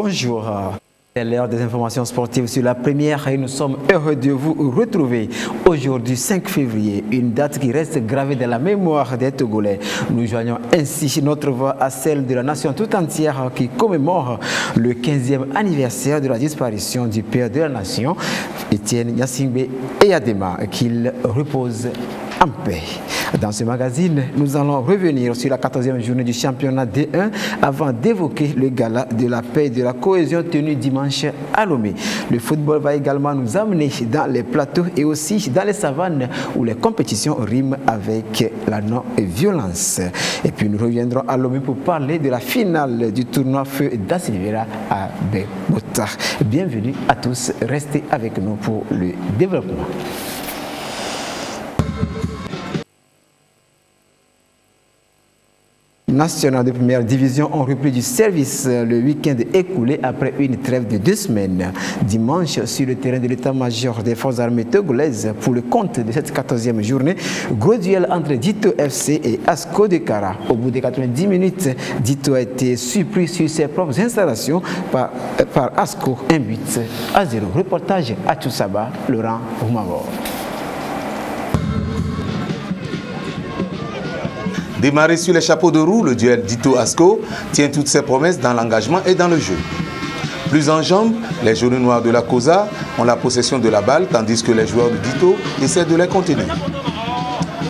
bonjour. C'est l'heure des informations sportives sur la première et nous sommes heureux de vous retrouver aujourd'hui 5 février, une date qui reste gravée dans la mémoire des Togolais. Nous joignons ainsi notre voix à celle de la nation tout entière qui commémore le 15e anniversaire de la disparition du père de la nation, Étienne Gnassingbé Eyadema, qu'il repose en paix. Dans ce magazine, nous allons revenir sur la 14e journée du championnat D1 avant d'évoquer le gala de la paix et de la cohésion tenu dimanche à Lomé. Le football va également nous amener dans les plateaux et aussi dans les savanes où les compétitions riment avec la non-violence. Et puis nous reviendrons à Lomé pour parler de la finale du tournoi Feu da Silveira à Bogota. Bienvenue à tous, restez avec nous pour le développement. Nationaux de première division ont repris du service le week-end écoulé après une trêve de 2 semaines. Dimanche, sur le terrain de l'état-major des forces armées togolaises, pour le compte de cette 14e journée, gros duel entre Dito FC et Asco de Kara. Au bout de 90 minutes, Dito a été surpris sur ses propres installations par Asco, 1-0. Reportage à Tchoussaba, Laurent Oumagor. Démarré sur les chapeaux de roue, le duel Dito-Asco tient toutes ses promesses dans l'engagement et dans le jeu. Plus en jambes, les jaunes noirs de la Cosa ont la possession de la balle tandis que les joueurs de Dito essaient de les contenir.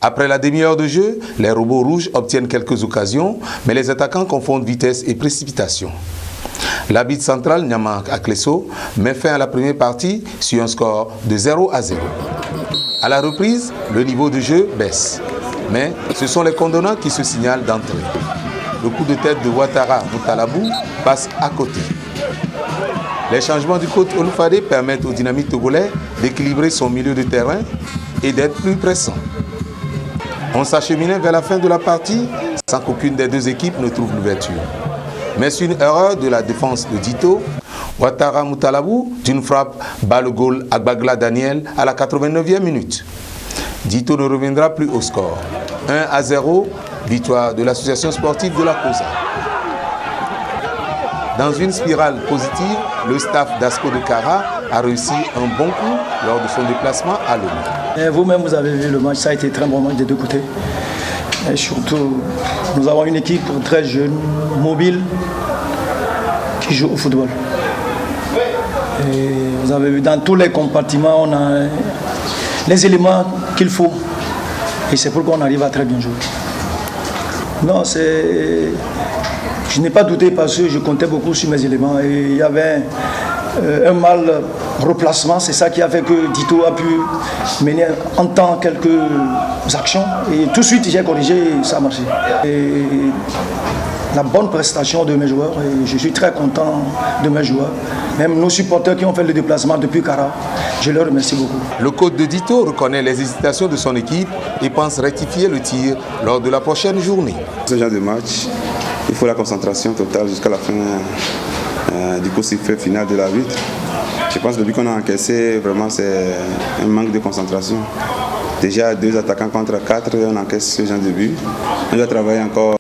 Après la demi-heure de jeu, les robots rouges obtiennent quelques occasions, mais les attaquants confondent vitesse et précipitation. L'arbitre central, Nyama Akleso, met fin à la première partie sur un score de 0-0. À la reprise, le niveau de jeu baisse. Mais ce sont les condonnants qui se signalent d'entrée. Le coup de tête de Ouattara Moutalabou passe à côté. Les changements du coach Olufade permettent au Dynamique togolais d'équilibrer son milieu de terrain et d'être plus pressant. On s'acheminait vers la fin de la partie sans qu'aucune des deux équipes ne trouve l'ouverture. Mais sur une erreur de la défense de Dito, Ouattara Moutalabou d'une frappe bat le goal à Bagla Daniel à la 89e minute. Dito ne reviendra plus au score. 1-0, victoire de l'association sportive de la Cosa. Dans une spirale positive, le staff d'Asco de Kara a réussi un bon coup lors de son déplacement à Lomé. Vous-même, vous avez vu le match, ça a été très bon match des deux côtés. Et surtout, nous avons une équipe très jeune, mobile, qui joue au football. Et vous avez vu, dans tous les compartiments, on a les éléments qu'il faut. Et c'est pourquoi on arrive à très bien jouer. Non, je n'ai pas douté parce que je comptais beaucoup sur mes éléments. Et il y avait un mal replacement. C'est ça qui a fait que Dito a pu mener en temps quelques actions. Et tout de suite, j'ai corrigé et ça a marché. Et la bonne prestation de mes joueurs. Et je suis très content de mes joueurs. Même nos supporters qui ont fait le déplacement depuis Kara, je leur remercie beaucoup. Le coach de Dito reconnaît les hésitations de son équipe et pense rectifier le tir lors de la prochaine journée. Ce genre de match, il faut la concentration totale jusqu'à la fin du coup sifflet final de l'arbitre. Je pense que depuis qu'on a encaissé, vraiment c'est un manque de concentration. Déjà 2 attaquants contre 4, on encaisse ce genre de but. On doit travailler encore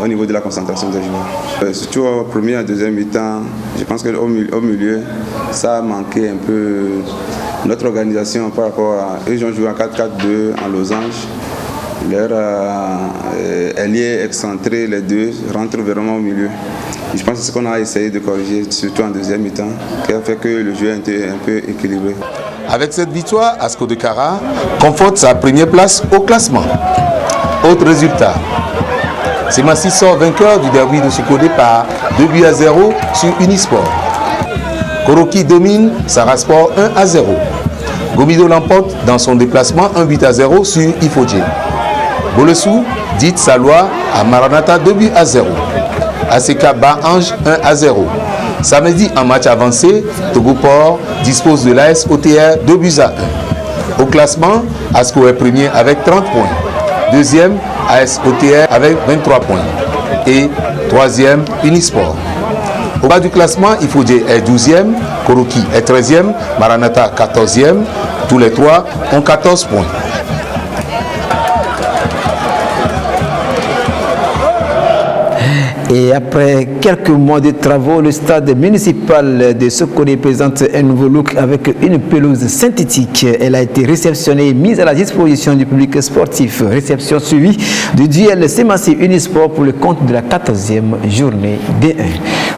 au niveau de la concentration des joueurs. Surtout au premier et deuxième mi-temps, je pense qu'au milieu, ça a manqué un peu notre organisation par rapport à eux. Ils ont joué en 4-4-2 en losange. Leur ailier excentré, les deux, rentrent vraiment au milieu. Je pense que c'est ce qu'on a essayé de corriger, surtout en deuxième mi-temps, qui a fait que le jeu était un peu équilibré. Avec cette victoire, Asco de Kara conforte sa première place au classement. Autre résultat, Semassi sort vainqueur du derby de Sokodé par 2-0 sur Unisport. Koroki domine Sarasport 1-0. Gomido l'emporte dans son déplacement 1-0 sur Ifodje. Bolesou dit Salois à Maranata 2-0. ACK bat Ange 1-0. Samedi, en match avancé, Togoport dispose de l'AS OTR 2-1. Au classement, Asco est premier avec 30 points. Deuxième, AS OTR avec 23 points. Et troisième, Unisport. Au bas du classement, Ifodje est 12e, Koroki est 13e, Maranata 14e. Tous les trois ont 14 points. Et après quelques mois de travaux, le stade municipal de Sokodé présente un nouveau look avec une pelouse synthétique. Elle a été réceptionnée et mise à la disposition du public sportif. Réception suivie du duel Semassi Unisport pour le compte de la 14e journée D1.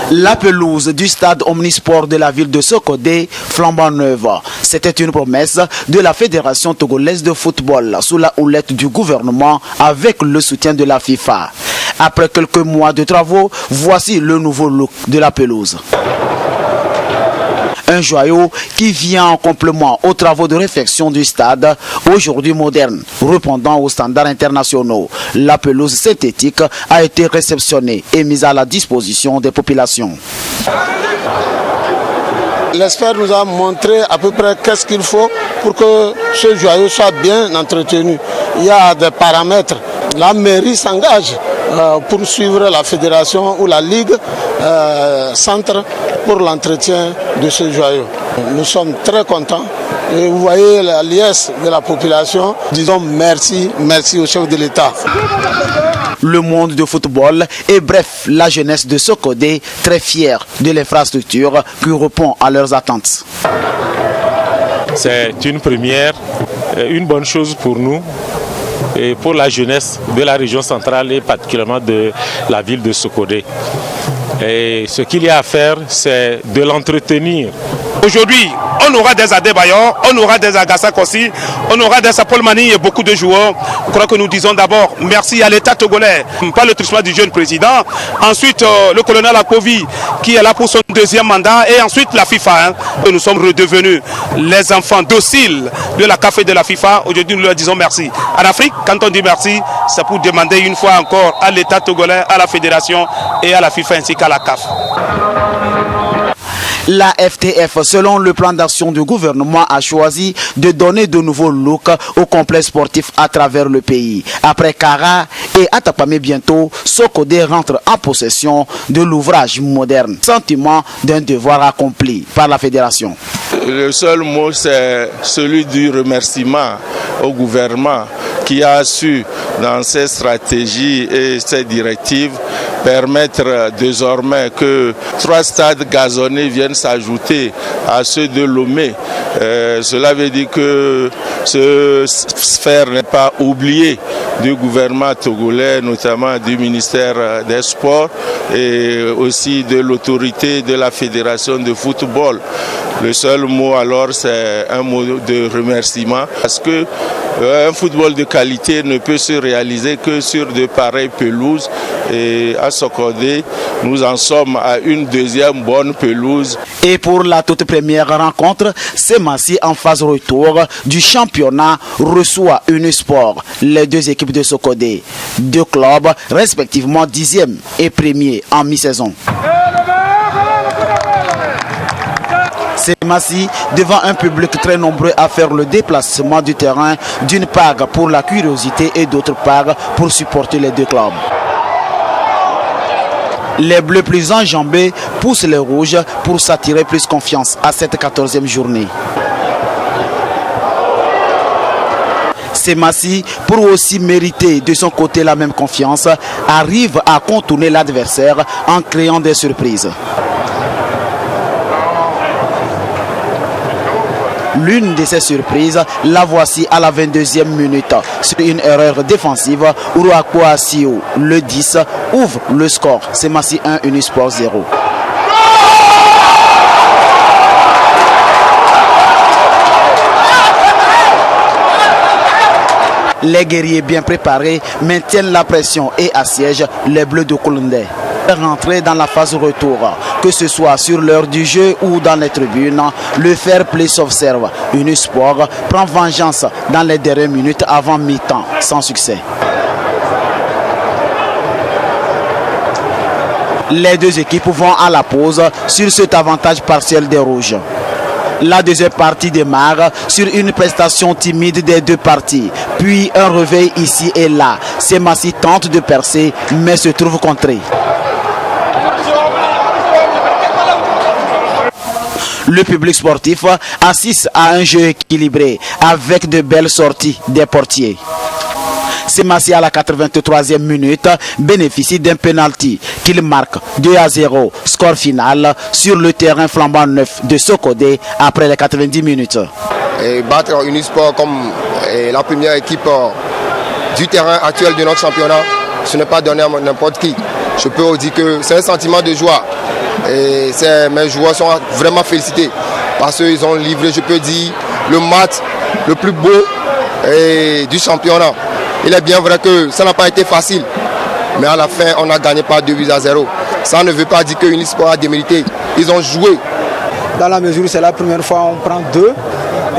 La pelouse du stade Omnisport de la ville de Sokodé flambant neuve. C'était une promesse de la Fédération togolaise de football sous la houlette du gouvernement avec le soutien de la FIFA. Après quelques mois de travaux, voici le nouveau look de la pelouse. Un joyau qui vient en complément aux travaux de réfection du stade, aujourd'hui moderne, répondant aux standards internationaux. La pelouse synthétique a été réceptionnée et mise à la disposition des populations. L'expert nous a montré à peu près qu'est-ce qu'il faut pour que ce joyau soit bien entretenu. Il y a des paramètres. La mairie s'engage pour suivre la fédération ou la ligue centre pour l'entretien de ce joyau. Nous sommes très contents et vous voyez la liesse de la population. Disons merci au chef de l'État. Le monde du football et bref, la jeunesse de Sokodé très fière de l'infrastructure qui répond à leurs attentes. C'est une première, une bonne chose pour nous et pour la jeunesse de la région centrale et particulièrement de la ville de Sokodé. Et ce qu'il y a à faire, c'est de l'entretenir. Aujourd'hui, on aura des Adébayor, on aura des Agassa Kossi, on aura des Paul Mani et beaucoup de joueurs. Je crois que nous disons d'abord merci à l'État togolais, pas le truchement du jeune président. Ensuite, le colonel Akovi qui est là pour son deuxième mandat. Et ensuite, la FIFA. Nous sommes redevenus les enfants dociles de la CAF et de la FIFA. Aujourd'hui, nous leur disons merci. En Afrique, quand on dit merci, c'est pour demander une fois encore à l'État togolais, à la fédération et à la FIFA ainsi qu'à la CAF. La FTF, selon le plan d'action du gouvernement, a choisi de donner de nouveaux looks au complexe sportif à travers le pays. Après Kara et Atapamé bientôt, Sokodé rentre en possession de l'ouvrage moderne. Sentiment d'un devoir accompli par la fédération. Le seul mot, c'est celui du remerciement au gouvernement qui a su, dans ses stratégies et ses directives, permettre désormais que 3 stades gazonnés viennent s'ajouter à ceux de Lomé. Cela veut dire que ce sphère n'est pas oublié du gouvernement togolais, notamment du ministère des Sports et aussi de l'autorité de la fédération de football. Le seul mot alors, c'est un mot de remerciement parce que un football de qualité ne peut se réaliser que sur de pareilles pelouses. Et à Sokodé, nous en sommes à une deuxième bonne pelouse. Et pour la toute première rencontre, Semassi en phase retour du championnat reçoit Unisport, les deux équipes de Sokodé. 2 clubs respectivement 10e et 1er en mi-saison. Semassi devant un public très nombreux à faire le déplacement du terrain, d'une part pour la curiosité et d'autre part pour supporter les 2 clubs. Les bleus plus enjambés poussent les rouges pour s'attirer plus confiance à cette 14e journée. Semassi, pour aussi mériter de son côté la même confiance, arrive à contourner l'adversaire en créant des surprises. L'une de ces surprises, la voici à la 22e minute. Sur une erreur défensive, Uruako Asio, le 10, ouvre le score. Semassi 1, Unisport 0. Les guerriers bien préparés maintiennent la pression et assiègent les Bleus de Colombie. Rentrer dans la phase retour, que ce soit sur l'heure du jeu ou dans les tribunes, le fair play s'observe. Unisport prend vengeance dans les dernières minutes avant mi-temps, sans succès. Les 2 équipes vont à la pause sur cet avantage partiel des rouges. La deuxième partie démarre sur une prestation timide des 2 parties, puis un réveil ici et là. Semassi tente de percer mais se trouve contré. Le public sportif assiste à un jeu équilibré avec de belles sorties des portiers. Semassi à la 83e minute bénéficie d'un penalty qu'il marque 2-0. Score final sur le terrain flambant neuf de Sokodé après les 90 minutes. Et battre Unisport comme la première équipe du terrain actuel de notre championnat, ce n'est pas donné à n'importe qui. Je peux vous dire que c'est un sentiment de joie. Et mes joueurs sont vraiment félicités parce qu'ils ont livré, je peux dire, le match le plus beau du championnat. Il est bien vrai que ça n'a pas été facile, mais à la fin, on a gagné par 2-0. Ça ne veut pas dire que Unisport a démérité. Ils ont joué. Dans la mesure où c'est la première fois, on prend 2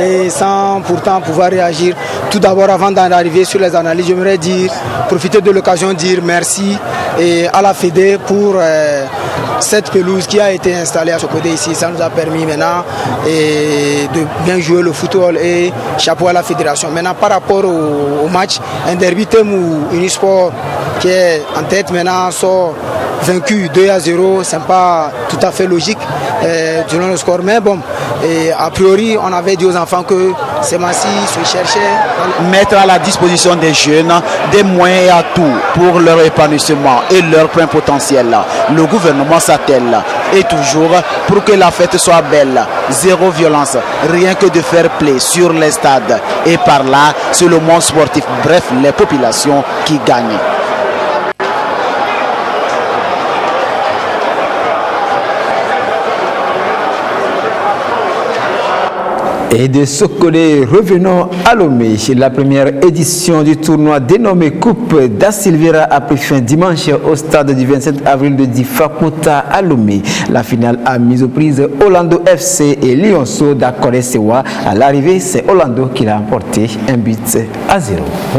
et sans pourtant pouvoir réagir. Tout d'abord, avant d'en arriver sur les analyses, j'aimerais profiter de l'occasion de dire merci à la Fédé pour cette pelouse qui a été installée à ce côté ici. Ça nous a permis maintenant de bien jouer le football et chapeau à la fédération. Maintenant, par rapport au match, un derby thème où Unisport qui est en tête maintenant sort vaincu 2-0, c'est pas tout à fait logique selon le score. Mais bon, a priori, on avait dit aux enfants que Semassi se cherchait. Mettre à la disposition des jeunes des moyens et atouts pour leur épanouissement et leur plein potentiel. Le gouvernement s'attelle et toujours pour que la fête soit belle. Zéro violence, rien que de fair play sur les stades. Et par là, c'est le monde sportif, bref, les populations qui gagnent. Et de Sokodé, revenons à Lomé. La première édition du tournoi dénommé Coupe da Silveira a pris fin dimanche au stade du 27 avril de Difakuta à Lomé. La finale a mis aux prises Orlando FC et Lionceau d'Akoresewa. À l'arrivée, c'est Orlando qui l'a emporté 1-0.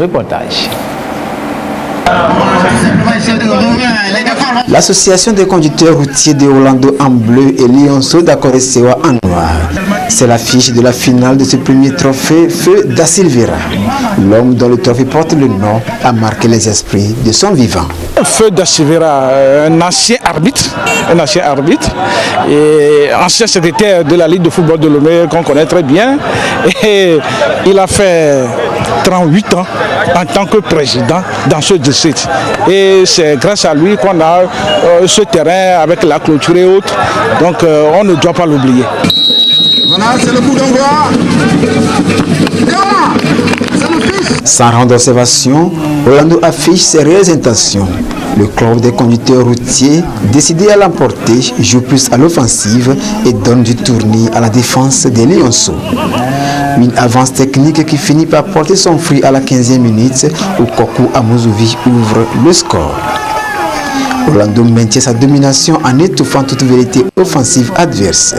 Reportage. L'association des conducteurs routiers de Orlando en bleu et Lionceau d'Akoresewa en noir. C'est l'affiche de la finale de ce premier trophée Feu da Silveira. L'homme dont le trophée porte le nom a marqué les esprits de son vivant. Feu da Silveira, un ancien arbitre et ancien secrétaire de la Ligue de football de Lomé qu'on connaît très bien. Et il a fait 38 ans en tant que président dans ce district. Et c'est grâce à lui qu'on a ce terrain avec la clôture et autres. Donc on ne doit pas l'oublier. Voilà, c'est le coup d'envoi. Sans rendre observation, Orlando affiche ses réelles intentions. Le club des conducteurs routiers, décidé à l'emporter, joue plus à l'offensive et donne du tournis à la défense des Lionceaux. Une avance technique qui finit par porter son fruit à la 15e minute où Kokou Amouzoui ouvre le score. Orlando maintient sa domination en étouffant toute vérité offensive adverse.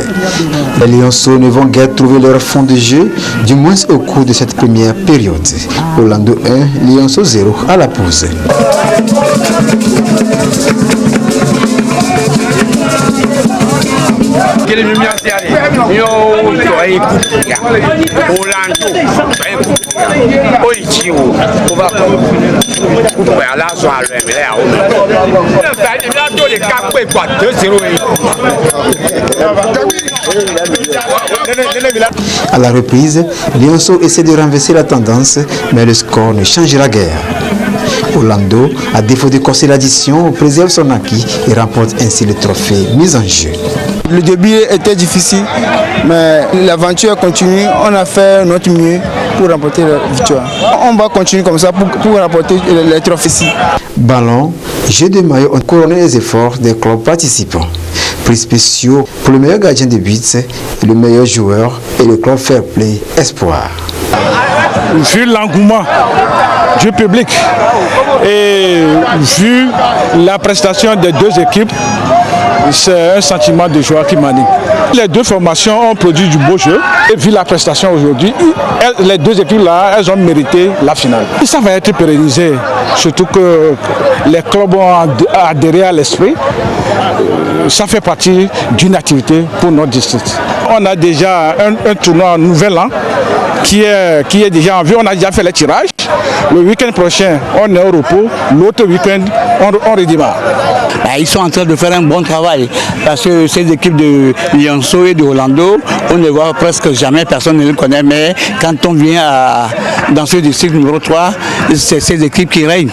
Les Lionceaux ne vont guère trouver leur fond de jeu, du moins au cours de cette première période. Orlando 1, Lionceau 0 à la pause. À la reprise, Lionceau essaie de renverser la tendance, mais le score ne changera guère. Orlando, à défaut de corser l'addition, préserve son acquis et remporte ainsi le trophée mis en jeu. Le début était difficile, mais l'aventure continue. On a fait notre mieux pour remporter la victoire. On va continuer comme ça pour remporter les trophées ici. Ballon, jeu de maillot ont couronné les efforts des clubs participants. Prix spéciaux pour le meilleur gardien de but, le meilleur joueur et le club Fair Play Espoir. Vu l'engouement du public et vu la prestation des deux équipes, c'est un sentiment de joie qui m'anime. Les deux formations ont produit du beau jeu et vu la prestation aujourd'hui, les deux équipes-là, elles ont mérité la finale. Et ça va être pérennisé, surtout que les clubs ont adhéré à l'esprit. Ça fait partie d'une activité pour notre district. On a déjà un tournoi nouvel an qui est déjà en vue. On a déjà fait les tirages. Le week-end prochain, on est au repos. L'autre week-end, on redémarre. Ils sont en train de faire un bon travail parce que ces équipes de Lyonceau et de Orlando, on ne voit presque jamais, personne ne les connaît, mais quand on vient dans ce district numéro 3, c'est ces équipes qui règnent.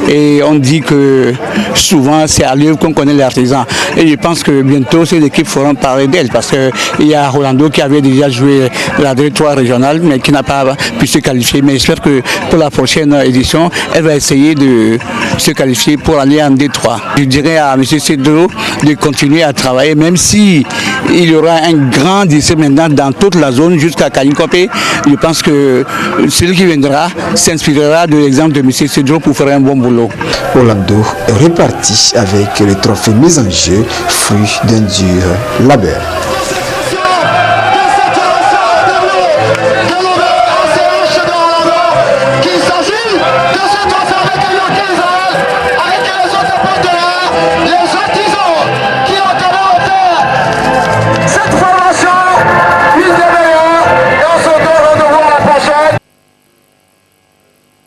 Et on dit que souvent c'est à Lyon qu'on connaît les artisans. Et je pense que bientôt ces équipes feront parler d'elles parce qu'il y a Orlando qui avait déjà joué la D3 régionale mais qui n'a pas pu se qualifier. Mais j'espère que pour la prochaine édition, elle va essayer de se qualifier pour aller en D3. Je dirais à M. Cédro de continuer à travailler, même si il y aura un grand district maintenant dans toute la zone jusqu'à Kanyikopé. Je pense que celui qui viendra s'inspirera de l'exemple de M. Cédro pour faire un bon boulot. Orlando est reparti avec le trophée mis en jeu, fruit d'un dur labeur.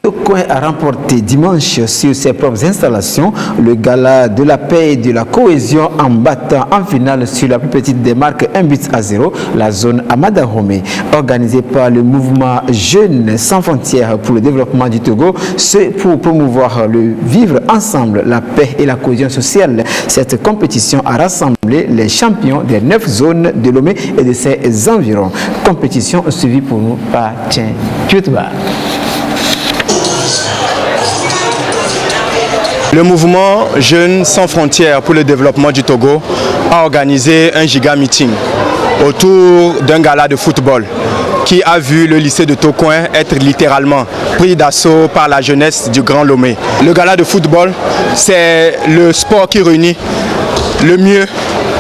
Tokoin a remporté dimanche sur ses propres installations le gala de la paix et de la cohésion en battant en finale sur la plus petite des marques 1-0 la zone Amadahome. Organisée par le mouvement Jeunes sans frontières pour le développement du Togo, c'est pour promouvoir le vivre ensemble, la paix et la cohésion sociale. Cette compétition a rassemblé les champions des 9 zones de Lomé et de ses environs. Compétition suivie pour nous par Tien Tutba. Le mouvement Jeunes sans frontières pour le développement du Togo a organisé un giga meeting autour d'un gala de football qui a vu le lycée de Tokoin être littéralement pris d'assaut par la jeunesse du Grand Lomé. Le gala de football, c'est le sport qui réunit le mieux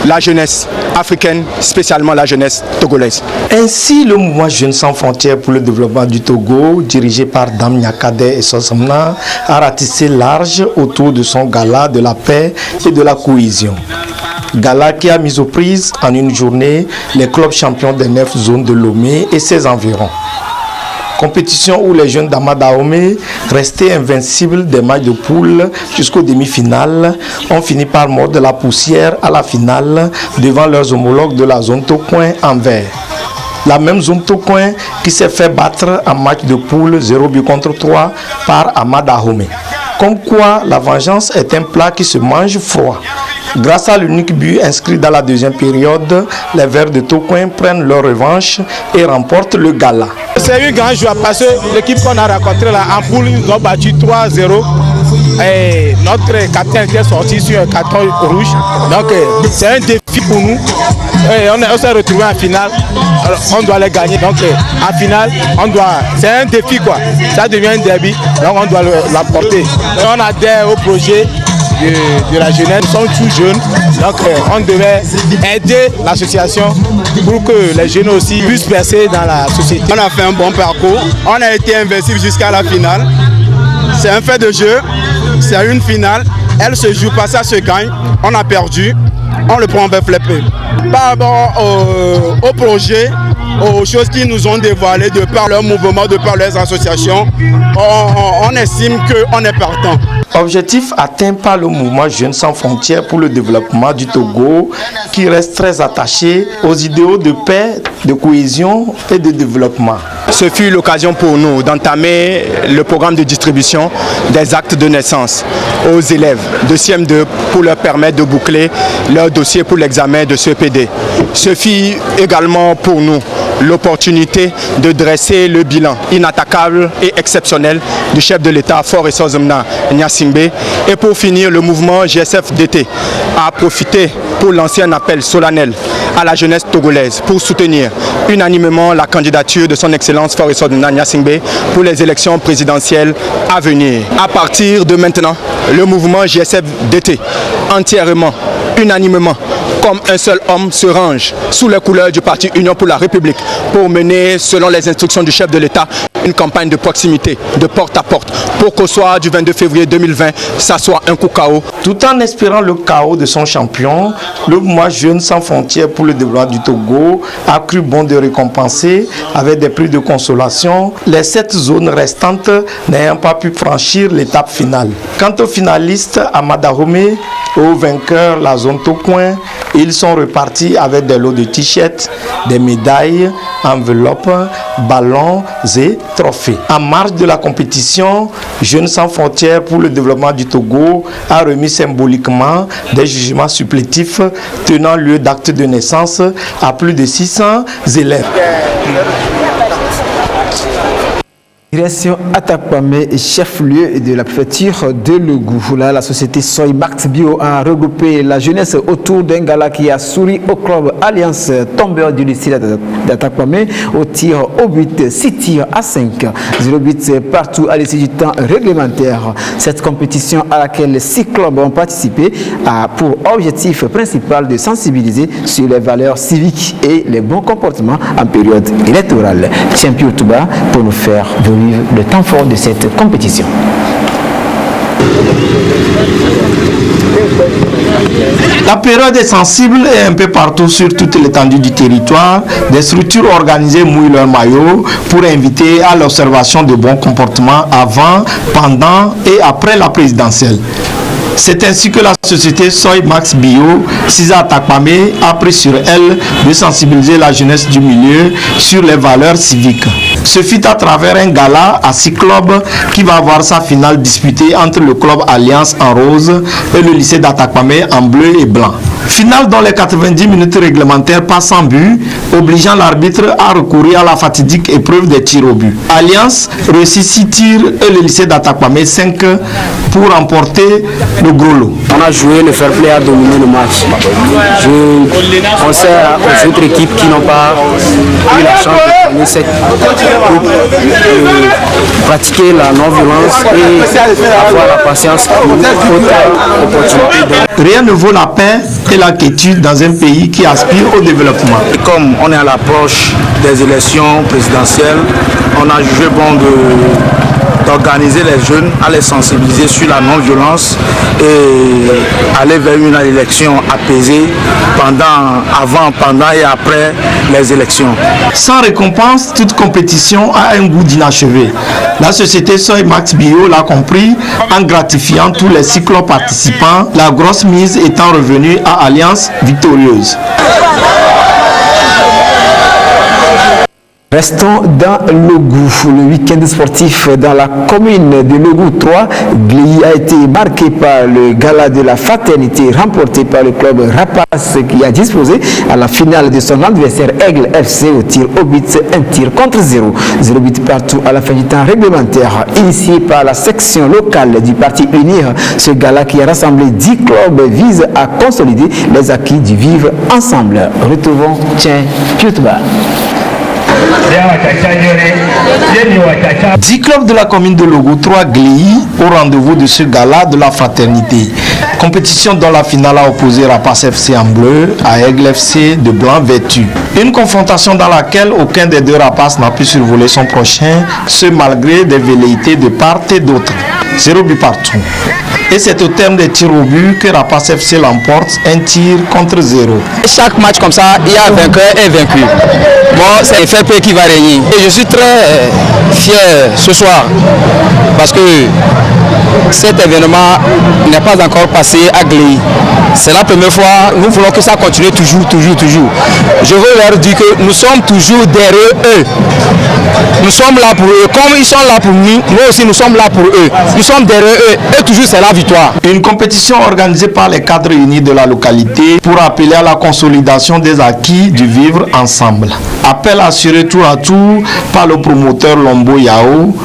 la jeunesse africaine, spécialement la jeunesse togolaise. Ainsi, le mouvement Jeunes sans frontières pour le développement du Togo, dirigé par Dame Nyakade et Sosamna, a ratissé large autour de son gala de la paix et de la cohésion. Gala qui a mis aux prises en une journée les clubs champions des 9 zones de Lomé et ses environs. Compétition où les jeunes d'Amadahome, restés invincibles des matchs de poule jusqu'aux demi-finales, ont fini par mordre la poussière à la finale devant leurs homologues de la zone Tokoin en vert. La même zone Tokoin qui s'est fait battre en match de poule 0-3 par Amadahome. Comme quoi la vengeance est un plat qui se mange froid. Grâce à l'unique but inscrit dans la deuxième période, les Verts de Tokoin prennent leur revanche et remportent le gala. C'est une grande joie parce que l'équipe qu'on a rencontrée là en poule, ils ont battu 3-0. Et notre capitaine était sorti sur un carton rouge. Donc c'est un défi pour nous. Et on s'est retrouvé en finale. Alors, on doit les gagner. Donc en finale, c'est un défi quoi. Ça devient un derby. Donc on doit l'emporter. On adhère au projet de la jeunesse. Nous sommes tous jeunes. Donc on devait aider l'association pour que les jeunes aussi puissent percer dans la société. On a fait un bon parcours. On a été invincible jusqu'à la finale. C'est un fait de jeu. C'est une finale. Elle se joue pas, ça se gagne. On a perdu. On le prend en flipper. Par rapport au projet, aux choses qu'ils nous ont dévoilées de par leur mouvement, de par leurs associations, on estime qu'on est partant. Objectif atteint par le mouvement Jeunes sans frontières pour le développement du Togo, qui reste très attaché aux idéaux de paix, de cohésion et de développement. Ce fut l'occasion pour nous d'entamer le programme de distribution des actes de naissance aux élèves de CM2 pour leur permettre de boucler leur dossier pour l'examen de CEPD. Ce fut également pour nous l'opportunité de dresser le bilan inattaquable et exceptionnel du chef de l'État Fort et Sozomna Nyasingbe. Et pour finir, le mouvement GSF-DT a profité pour lancer un appel solennel à la jeunesse togolaise pour soutenir unanimement la candidature de son Excellence Fort et Sozomna Nyasingbe pour les élections présidentielles à venir. À partir de maintenant, le mouvement GSF-DT entièrement, unanimement, comme un seul homme se range sous les couleurs du parti Union pour la République pour mener, selon les instructions du chef de l'État, une campagne de proximité, de porte à porte, pour qu'au soir du 22 février 2020, ça soit un coup KO. Tout en espérant le chaos de son champion, le mouvement Jeunes sans frontières pour le développement du Togo a cru bon de récompenser avec des prix de consolation les 7 zones restantes n'ayant pas pu franchir l'étape finale. Quant aux finalistes Amadahome et aux vainqueurs la zone Tocoin, ils sont repartis avec des lots de t-shirts, des médailles, enveloppes, ballons et trophées. En marge de la compétition, Jeunes sans frontières pour le développement du Togo a remis symboliquement des jugements supplétifs tenant lieu d'actes de naissance à plus de 600 élèves. Direction Atakpamé, chef-lieu de la préfecture de Logou. Là, la société Soy Max Bio a regroupé la jeunesse autour d'un gala qui a souri au club Alliance tombeur du lycée d'Atakpamé au tir au but, 6 tirs à 5. 0 but partout à l'issue du temps réglementaire. Cette compétition à laquelle 6 clubs ont participé a pour objectif principal de sensibiliser sur les valeurs civiques et les bons comportements en période électorale. Champion Touba pour nous faire vivre le temps fort de cette compétition. La période est sensible et un peu partout sur toute l'étendue du territoire, des structures organisées mouillent leur maillot pour inviter à l'observation de bons comportements avant, pendant et après la présidentielle. C'est ainsi que la société Soy Max Bio, Sisa Atakpamé, a pris sur elle de sensibiliser la jeunesse du milieu sur les valeurs civiques. Ce fut à travers un gala à 6 clubs qui va avoir sa finale disputée entre le club Alliance en rose et le lycée d'Atakpamé en bleu et blanc. Finale dont les 90 minutes réglementaires passent sans but, obligeant l'arbitre à recourir à la fatidique épreuve des tirs au but. Alliance réussit 6 tirs et le lycée d'Atakpamé 5 pour remporter le gros lot. On a joué, le fair play a dominé le match. Je conseille aux autres équipes qui n'ont pas eu la chance de gagner cette coupe de pratiquer la non-violence et avoir la patience pour autre opportunité. Rien ne vaut la paix et la quiétude dans un pays qui aspire au développement. Et comme on est à l'approche des élections présidentielles, on a jugé bon d'organiser les jeunes, à les sensibiliser sur la non-violence et aller vers une élection apaisée avant, pendant et après les élections. Sans récompense, toute compétition a un goût d'inachevé. La société Soy Max Bio l'a compris en gratifiant tous les 6 clubs participants, la grosse mise étant revenue à Alliance victorieuse. Restons dans Logou. Le week-end sportif dans la commune de Logou 3, Gléi a été marqué par le gala de la fraternité remporté par le club Rapace qui a disposé à la finale de son adversaire Aigle FC au tir au but, 1 tir contre 0. 0 but partout à la fin du temps réglementaire. Initié par la section locale du parti Unir, ce gala qui a rassemblé 10 clubs vise à consolider les acquis du vivre ensemble. Retrouvons Tien Piotba. 10 clubs de la commune de Logou 3 Gléi au rendez-vous de ce gala de la fraternité. Compétition dont la finale a opposé Rapace FC en bleu à Aigle FC de blanc vêtu. Une confrontation dans laquelle aucun des deux Rapaces n'a pu survoler son prochain, ce malgré des velléités de part et d'autre. 0 but partout. Et c'est au terme des tirs au but que Rapace FC l'emporte, 1 tir contre 0. Chaque match comme ça, il y a vainqueur et vaincu. Bon, c'est le fair play qui va régner. Et je suis très fier ce soir parce que cet événement n'est pas encore passé à Gléi. C'est la première fois, nous voulons que ça continue toujours. Je veux leur dire que nous sommes toujours derrière eux. Nous sommes là pour eux. Comme ils sont là pour nous, nous aussi nous sommes là pour eux. Nous sommes derrière eux. Et toujours c'est la victoire. Une compétition organisée par les cadres unis de la localité pour appeler à la consolidation des acquis du vivre ensemble. Appel assuré tour à tour par le promoteur Lombo Yao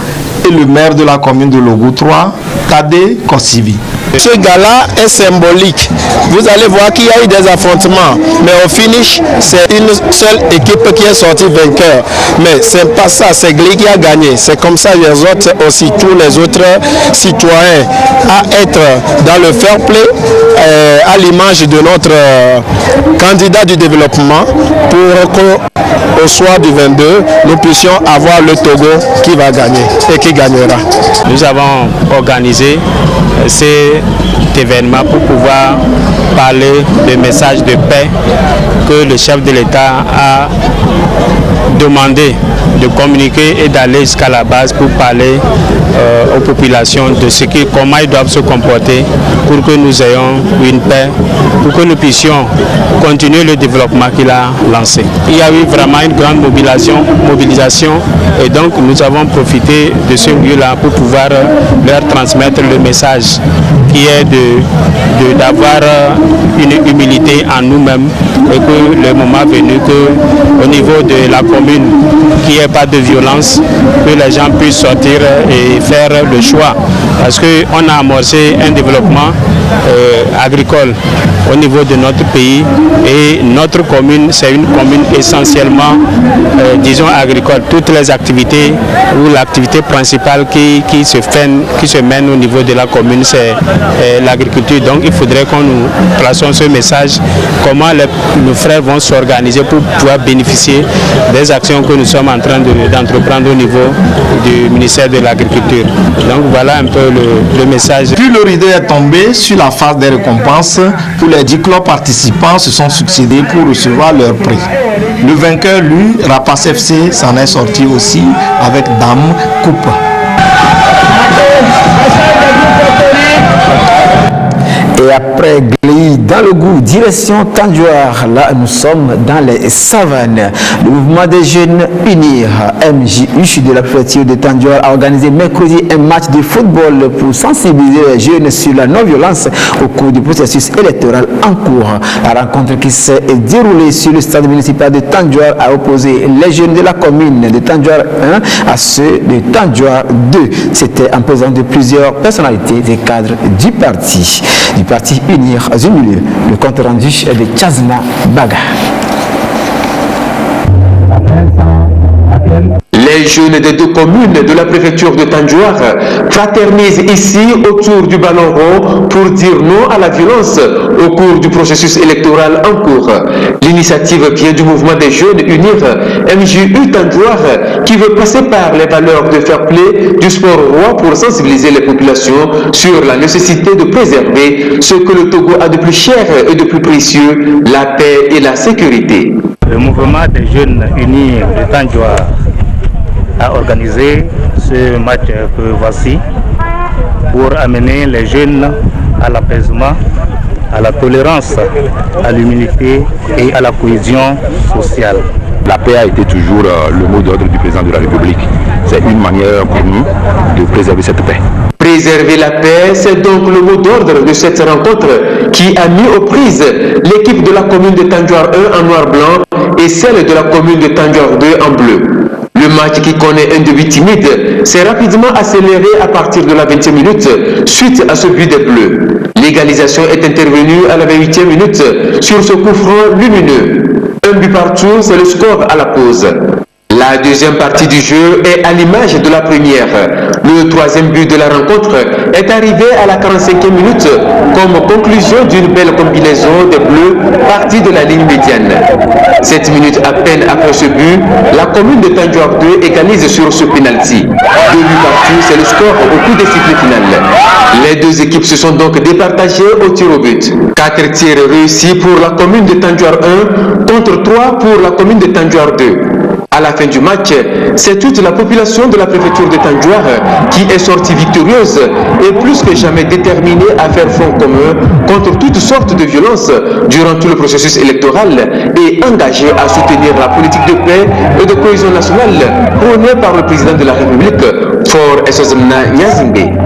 et le maire de la commune de Logou 3, Kade Kossivi. Ce gala est symbolique. Vous allez voir qu'il y a eu des affrontements, mais au finish, c'est une seule équipe qui est sortie vainqueur. Mais c'est pas ça, c'est Gléi qui a gagné. C'est comme ça les autres aussi, tous les autres citoyens, à être dans le fair play, à l'image de notre candidat du développement, pour au soir du 22, nous puissions avoir le Togo qui va gagner et qui gagnera. Nous avons organisé cet événement pour pouvoir parler des messages de paix que le chef de l'État a demandé de communiquer et d'aller jusqu'à la base pour parler aux populations de comment ils doivent se comporter pour que nous ayons une paix, pour que nous puissions continuer le développement qu'il a lancé. Il y a eu vraiment une grande mobilisation et donc nous avons profité de ce lieu-là pour pouvoir leur transmettre le message qui est d'avoir une humilité en nous-mêmes et que le moment venu qu'au niveau de la commune, qu'il n'y ait pas de violence, que les gens puissent sortir et faire le choix. Parce qu'on a amorcé un développement agricole au niveau de notre pays et notre commune, c'est une commune essentiellement, disons, agricole. Toutes les activités ou l'activité principale qui se mène au niveau de la commune, c'est l'agriculture. Donc il faudrait qu'on nous plaçons ce message, comment nos frères vont s'organiser pour pouvoir bénéficier des actions que nous sommes en train d'entreprendre au niveau du ministère de l'Agriculture. Donc voilà un peu le message. Puis le rideau est tombé sur la phase des récompenses. Pour les 10 clubs participants se sont succédés pour recevoir leur prix. Le vainqueur, lui, Rapace FC, s'en est sorti aussi avec Dame Coupe. Et après Gléy dans le goût, direction Tandjouar, là nous sommes dans les savanes. Le mouvement des jeunes unis, MJU de la préfecture de Tandjouar, a organisé mercredi un match de football pour sensibiliser les jeunes sur la non-violence au cours du processus électoral en cours. La rencontre qui s'est déroulée sur le stade municipal de Tandjouar a opposé les jeunes de la commune de Tandjouar 1 à ceux de Tandjouar 2. C'était en présence de plusieurs personnalités des cadres du parti Unir Zumulé. Le compte rendu est de Chazna Baga. Les jeunes des deux communes de la préfecture de Tandjouar fraternisent ici autour du ballon rond pour dire non à la violence au cours du processus électoral en cours. L'initiative vient du mouvement des jeunes Unir MJU Tandjouar qui veut passer par les valeurs de fair play du sport roi pour sensibiliser les populations sur la nécessité de préserver ce que le Togo a de plus cher et de plus précieux, la paix et la sécurité. Le mouvement des jeunes unis de Tandjouar a organisé ce match que voici pour amener les jeunes à l'apaisement, à la tolérance, à l'humilité et à la cohésion sociale. La paix a été toujours le mot d'ordre du président de la République. C'est une manière pour nous de préserver cette paix. Préserver la paix, c'est donc le mot d'ordre de cette rencontre qui a mis aux prises l'équipe de la commune de Tandjouar 1 en noir-blanc et celle de la commune de Tandjouar 2 en bleu. Le match qui connaît un début timide s'est rapidement accéléré à partir de la 20e minute suite à ce but des Bleus. L'égalisation est intervenue à la 28e minute sur ce coup franc lumineux. Un but partout, c'est le score à la pause. La deuxième partie du jeu est à l'image de la première. Le troisième but de la rencontre est arrivé à la 45e minute comme conclusion d'une belle combinaison des Bleus partis de la ligne médiane. 7 minutes à peine après ce but, la commune de Tandjouar 2 égalise sur ce penalty. 2 buts partout, c'est le score au coup des sifflets final. Les deux équipes se sont donc départagées au tir au but. 4 tirs réussis pour la commune de Tandjouar 1 contre 3 pour la commune de Tandjouar 2. À la fin du match, c'est toute la population de la préfecture de Tandjouar qui est sortie victorieuse et plus que jamais déterminée à faire front commun contre toutes sortes de violences durant tout le processus électoral et engagée à soutenir la politique de paix et de cohésion nationale prônée par le président de la République, Faure Essozemna Gnazingbe.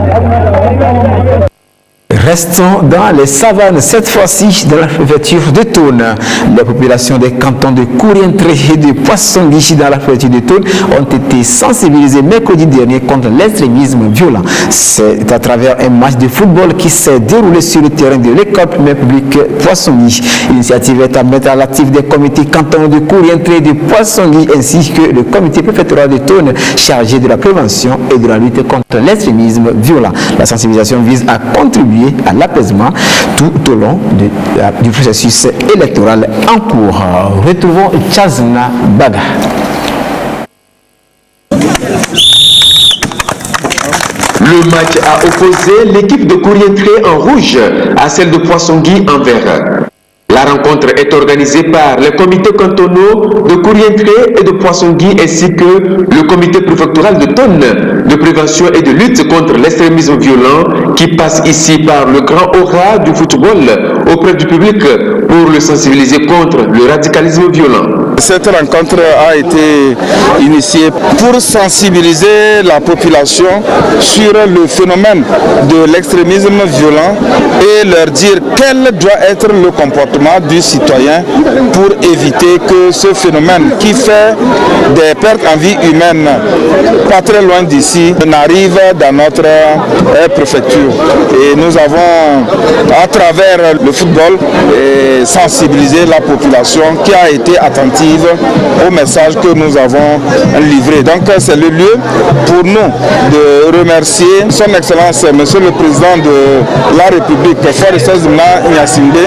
Restons dans les savanes, cette fois-ci dans la préfecture de Thône. Les populations des cantons de Kourientré et de Poissonguichi dans la préfecture de Thône ont été sensibilisées mercredi dernier contre l'extrémisme violent. C'est à travers un match de football qui s'est déroulé sur le terrain de l'école primaire publique Poissonguichi. L'initiative est à mettre à l'actif des comités cantons de Kourientré et de Poissonguichi ainsi que le comité préfectoral de Thône chargé de la prévention et de la lutte contre l'extrémisme violent. La sensibilisation vise à contribuer à l'apaisement tout au long du processus électoral en cours. Retrouvons Chazna Baga. Le match a opposé l'équipe de Kourientré en rouge à celle de Poissongui en vert. La rencontre est organisée par les comités cantonaux de Kourientré et de Poissongui ainsi que le comité préfectoral de Tonne de prévention et de lutte contre l'extrémisme violent qui passe ici par le grand aura du football auprès du public pour le sensibiliser contre le radicalisme violent. Cette rencontre a été initiée pour sensibiliser la population sur le phénomène de l'extrémisme violent et leur dire quel doit être le comportement du citoyen pour éviter que ce phénomène qui fait des pertes en vie humaine pas très loin d'ici n'arrive dans notre préfecture. Et nous avons, à travers le football, sensibilisé la population qui a été attentive au message que nous avons livré. Donc c'est le lieu pour nous de remercier son Excellence, Monsieur le Président de la République, Fort Gnassingbé,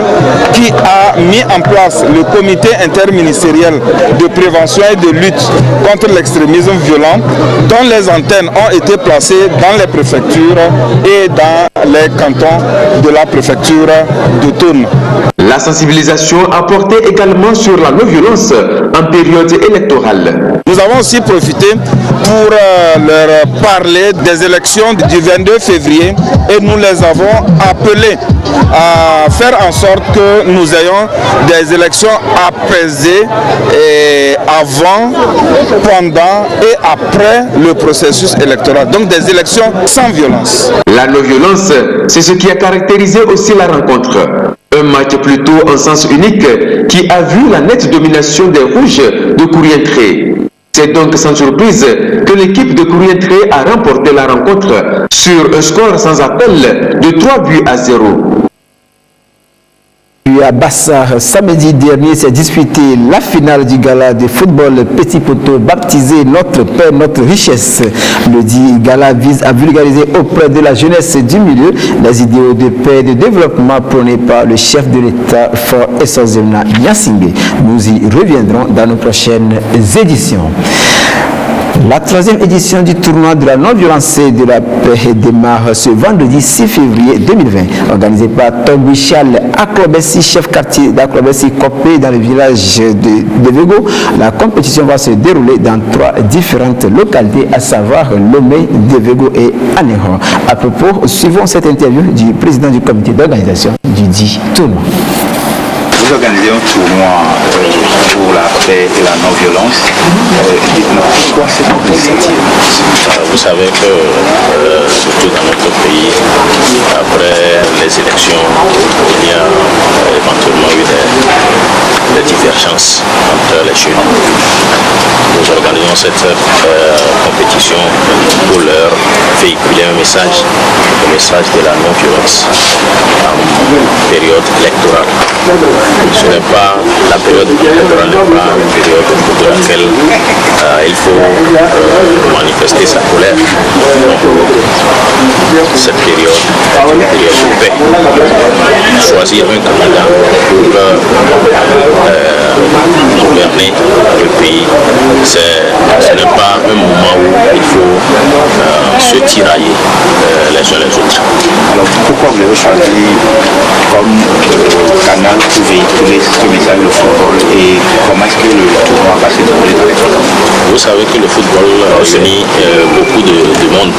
qui a mis en place le comité interministériel de prévention et de lutte contre l'extrémisme violent, dont les antennes ont été placées dans les préfectures et dans les cantons de la préfecture de Tonne. La sensibilisation a porté également sur la non-violence en période électorale. Nous avons aussi profité pour leur parler des élections du 22 février et nous les avons appelés à faire en sorte que nous ayons des élections apaisées et avant, pendant et après le processus électoral. Donc des élections sans violence. La non-violence, c'est ce qui a caractérisé aussi la rencontre. Un match plutôt en sens unique qui a vu la nette domination des rouges de Kourientré. C'est donc sans surprise que l'équipe de Kourientré a remporté la rencontre sur un score sans appel de 3-0. À Bassar, samedi dernier, s'est disputé la finale du gala de football Petit Poteau baptisé Notre Paix, Notre Richesse. Le dit gala vise à vulgariser auprès de la jeunesse du milieu les idéaux de paix et de développement prônés par le chef de l'État, Fort Essozemna Gnassingbé. Nous y reviendrons dans nos prochaines éditions. La 3e édition du tournoi de la non-violence et de la paix démarre ce vendredi 6 février 2020. Organisé par Togwichal Aklobessi, chef quartier d'Aklobessi Kopé dans le village de Vego, la compétition va se dérouler dans 3 différentes localités, à savoir Lomé, Devego et Anéron. À propos, suivons cette interview du président du comité d'organisation du dit tournoi. Vous organisez un tournoi pour la paix et la non-violence. Dites-moi, pourquoi cette initiative? Vous savez que, surtout dans notre pays, après les élections, il y a éventuellement eu des divergences entre les jeunes. Nous organisons cette compétition pour leur véhiculer un message, le message de la non-violence en période électorale. Ce n'est pas la période électorale, n'est pas une période pour laquelle il faut manifester sa colère. Donc, cette période est une période de paix. Choisir un candidat pour gouverner le pays, ce n'est pas un moment où il faut se tirailler les uns les autres. Alors pourquoi vous avez choisi comme canal pour véhiculer ce message de football et comment est-ce que le tournoi va se dérouler dans les temps? Vous savez que le football réunit beaucoup de monde.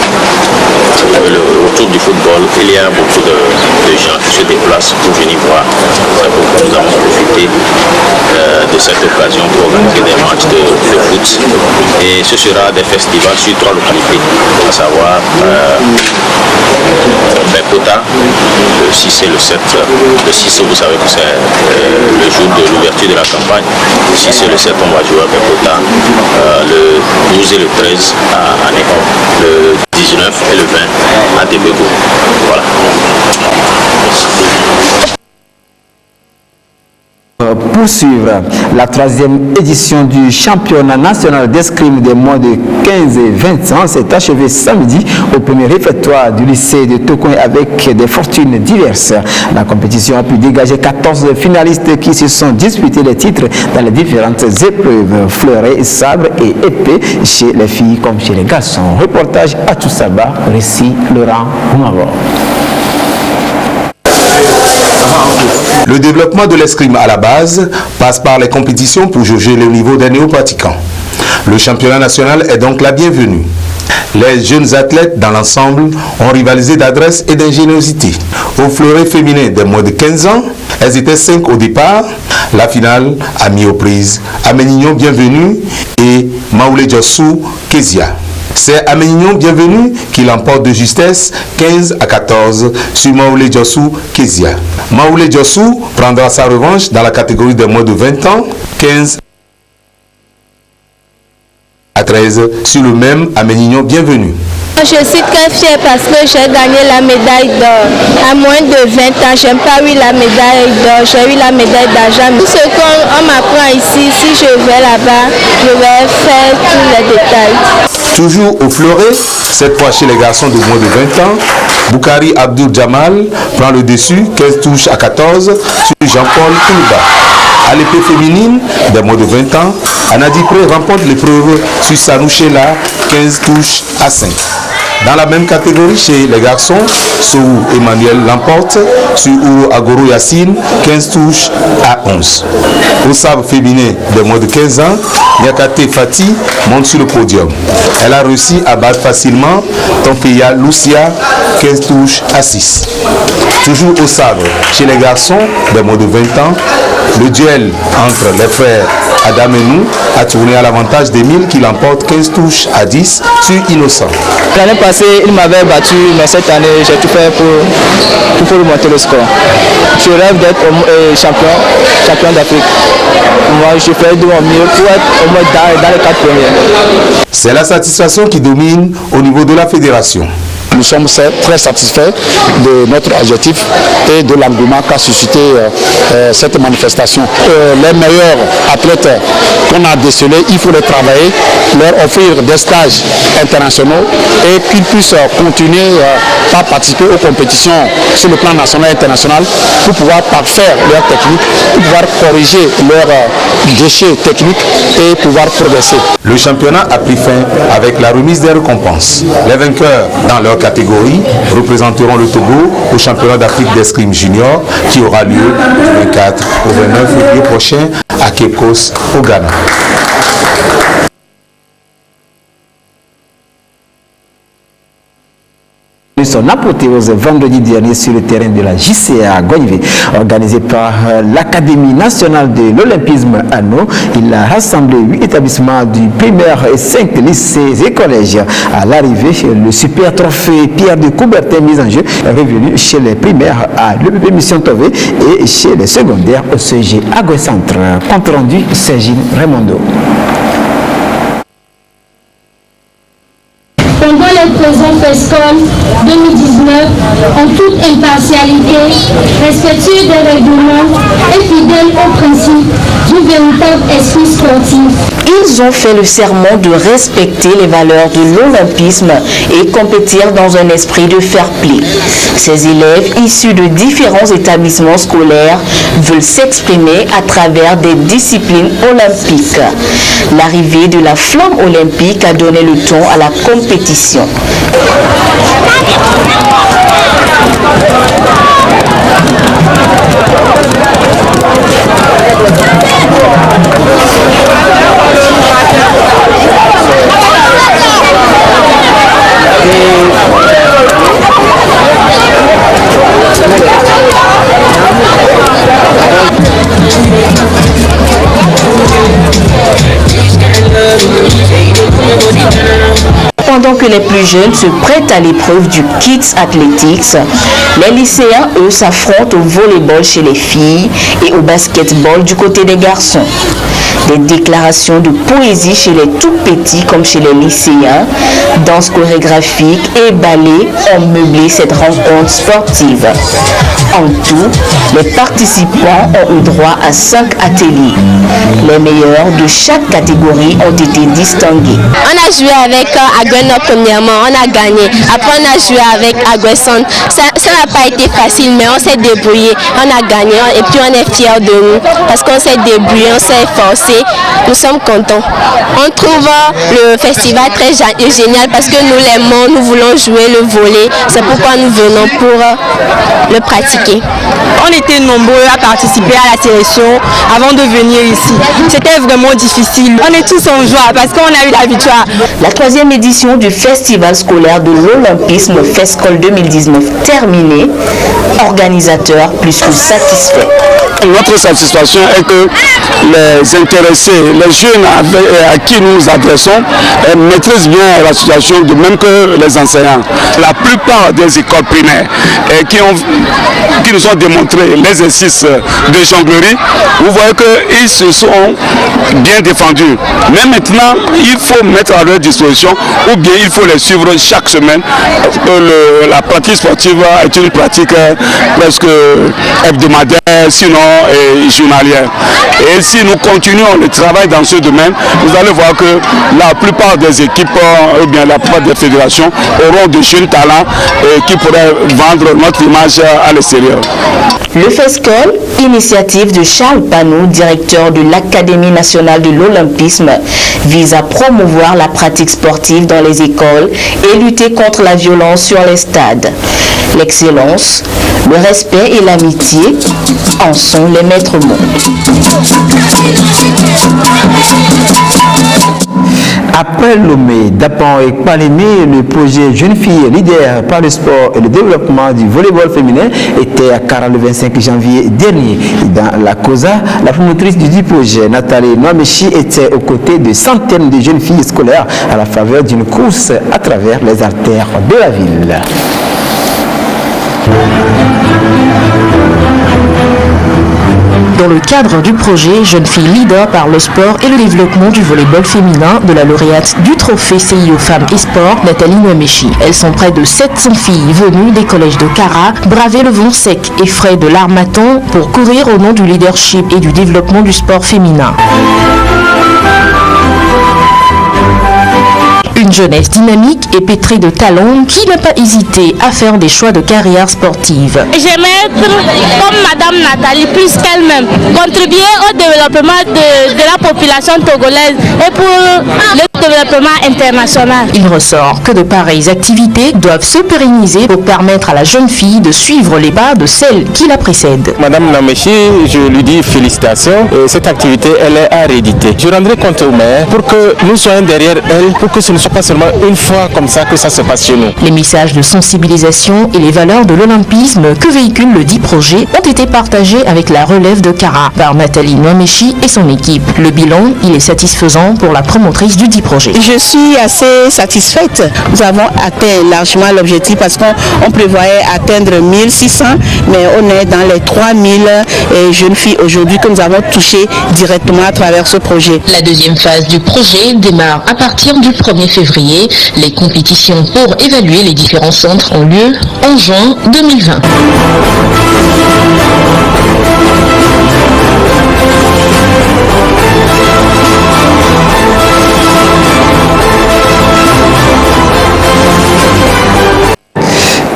Autour du football, il y a beaucoup de gens qui se déplacent pour venir voir. C'est pourquoi nous avons profité de cette occasion pour organiser des matchs de foot. Et ce sera des festivals sur 3 localités, à savoir Bekota, le 6 et le 7. Le 6, vous savez que c'est le jour de l'ouverture de la campagne. Le 6 et le 7, on va jouer à Bekota. Le 12 et le 13 à Néon. Le 19 et le 20 à Debego. Voilà. poursuivre. La 3e édition du championnat national d'escrime des moins de 15 et 20 ans s'est achevée samedi au premier réfectoire du lycée de Tokoin avec des fortunes diverses. La compétition a pu dégager 14 finalistes qui se sont disputés les titres dans les différentes épreuves, fleuret, sabre et épée chez les filles comme chez les garçons. Reportage à Toussaba, récit Laurent Boumavor. Le développement de l'escrime à la base passe par les compétitions pour jauger le niveau des néo-pratiquants. Le championnat national est donc la bienvenue. Les jeunes athlètes dans l'ensemble ont rivalisé d'adresse et d'ingéniosité. Au fleuret féminin des moins de 15 ans, elles étaient 5 au départ. La finale a mis aux prises Aménignon Bienvenue et Maoulé Diossou Kezia. C'est Aménignon Bienvenue qui l'emporte de justesse 15-14 sur Maoulé Diossou Kezia. Maoulé Diossou prendra sa revanche dans la catégorie des moins de 20 ans, 15-13 sur le même Aménignon Bienvenue. Je suis très fière parce que j'ai gagné la médaille d'or. À moins de 20 ans, je n'ai pas eu la médaille d'or, j'ai eu la médaille d'argent. Tout ce qu'on m'apprend ici, si je vais là-bas, je vais faire tous les détails. Toujours au fleuret, cette fois chez les garçons de moins de 20 ans, Boukari Abdul Jamal prend le dessus, 15 touches à 14 sur Jean-Paul Koulouba. À l'épée féminine des moins de 20 ans, Anna Dipré remporte l'épreuve sur Sanou Sheila, 15 touches à 5. Dans la même catégorie, chez les garçons, Sou Emmanuel l'emporte sur Ouro Agoro Yassine, 15 touches à 11. Au sabre féminin de moins de 15 ans, Nyakate Fati monte sur le podium. Elle a réussi à battre facilement Tompeya Lucia, 15 touches à 6. Toujours au sabre, chez les garçons de moins de 20 ans, le duel entre les frères Adam et nous a tourné à l'avantage d'Emile qui l'emporte 15 touches à 10 sur Innocent. L'année passée, il m'avait battu, mais cette année, j'ai tout fait pour remonter le score. Je rêve d'être champion d'Afrique. Moi, je fais de mon mieux pour être au moins dans les 4 premiers. C'est la satisfaction qui domine au niveau de la fédération. Nous sommes très satisfaits de notre objectif et de l'engouement qu'a suscité cette manifestation. Les meilleurs athlètes qu'on a décelés, il faut les travailler, leur offrir des stages internationaux et qu'ils puissent continuer à participer aux compétitions sur le plan national et international pour pouvoir parfaire leur technique, pour pouvoir corriger leurs déchets techniques et pouvoir progresser. Le championnat a pris fin avec la remise des récompenses. Les vainqueurs dans leur catégorie représenteront le Togo au championnat d'Afrique d'escrime junior qui aura lieu du 24 au 29 février prochain à Cape Coast au Ghana. Son apothéose vendredi dernier sur le terrain de la JCA à Gognvé, organisé par l'Académie nationale de l'Olympisme Anneau. Il a rassemblé 8 établissements du primaire et 5 lycées et collèges. À l'arrivée, le super trophée Pierre de Coubertin mis en jeu est revenu chez les primaires à l'EPP Mission Tové et chez les secondaires au CG Agro-Centre. Compte rendu, Sergine Raimondo. Pendant les présents FESCOM 2019, en toute impartialité, respectueux des règlements et fidèles aux principes du véritable esprit sportif. Ils ont fait le serment de respecter les valeurs de l'olympisme et compétir dans un esprit de fair play. Ces élèves issus de différents établissements scolaires veulent s'exprimer à travers des disciplines olympiques. L'arrivée de la flamme olympique a donné le ton à la compétition. Pendant que les plus jeunes se prêtent à l'épreuve du Kids Athletics, les lycéens, eux, s'affrontent au volleyball chez les filles et au basketball du côté des garçons. Des déclarations de poésie chez les tout petits comme chez les lycéens, danse chorégraphique et ballet ont meublé cette rencontre sportive. En tout, les participants ont eu droit à 5 ateliers. Les meilleurs de chaque catégorie ont été distingués. On a joué avec Agueno premièrement, on a gagné. Après on a joué avec Aguesson. Ça n'a pas été facile, mais on s'est débrouillé. On a gagné et puis on est fiers de nous parce qu'on s'est débrouillé, on s'est forcé. Nous sommes contents. On trouve le festival très génial parce que nous l'aimons, nous voulons jouer le volley. C'est pourquoi nous venons pour le pratiquer. On était nombreux à participer à la sélection avant de venir ici. C'était vraiment difficile. On est tous en joie parce qu'on a eu la victoire. La 3e édition du festival scolaire de l'Olympisme FESCOL 2019 terminée. Organisateur plus que satisfait. Notre satisfaction est que les intéressés, les jeunes à qui nous nous adressons, maîtrisent bien la situation, de même que les enseignants. La plupart des écoles primaires qui nous ont démontré l'exercice de jonglerie, vous voyez qu'ils se sont bien défendus. Mais maintenant, il faut mettre à leur disposition ou bien il faut les suivre chaque semaine. La pratique sportive est une pratique presque hebdomadaire, sinon journalière. Et si nous continuons le travail dans ce domaine, vous allez voir que la plupart des équipes, ou bien la plupart des fédérations auront de jeunes talents qui pourraient vendre notre image à l'extérieur. Le FESCOL, initiative de Charles Panou, directeur de l'Académie nationale de l'Olympisme, vise à promouvoir la pratique sportive dans les écoles et lutter contre la violence sur les stades. L'excellence, le respect et l'amitié en sont les maîtres mots. Après Lomé, Dapan et Palémé, le projet Jeune Fille leader par le sport et le développement du volleyball féminin était à Kara le 25 janvier dernier. Dans la COSA, la promotrice du projet, Nathalie Noamechi, était aux côtés de centaines de jeunes filles scolaires à la faveur d'une course à travers les artères de la ville. Dans le cadre du projet Jeunes filles leader par le sport et le développement du volleyball féminin de la lauréate du trophée CIO Femmes et Sport, Nathalie Noamechi. Elles sont près de 700 filles venues des collèges de Kara, braver le vent sec et frais de l'Harmattan pour courir au nom du leadership et du développement du sport féminin. Une jeunesse dynamique et pétrie de talent qui n'a pas hésité à faire des choix de carrière sportive. J'aimerais être comme Madame Nathalie, puisqu'elle-même contribuer au développement de la population togolaise et pour le développement international. Il ressort que de pareilles activités doivent se pérenniser pour permettre à la jeune fille de suivre les pas de celles qui la précèdent. Madame Namechi, je lui dis félicitations. Et cette activité, elle est à rééditer. Je rendrai compte au maire pour que nous soyons derrière elle, pour que ce ne soit pas seulement une fois comme ça que ça se passe chez nous. Les messages de sensibilisation et les valeurs de l'olympisme que véhicule le dit projet ont été partagés avec la relève de Kara par Nathalie Noamechi et son équipe. Le bilan, il est satisfaisant pour la promotrice du dit projet. Je suis assez satisfaite. Nous avons atteint largement l'objectif parce qu'on prévoyait atteindre 1600, mais on est dans les 3000 jeunes filles aujourd'hui que nous avons touchées directement à travers ce projet. La deuxième phase du projet démarre à partir du 1er février. Les compétitions pour évaluer les différents centres ont lieu en juin 2020.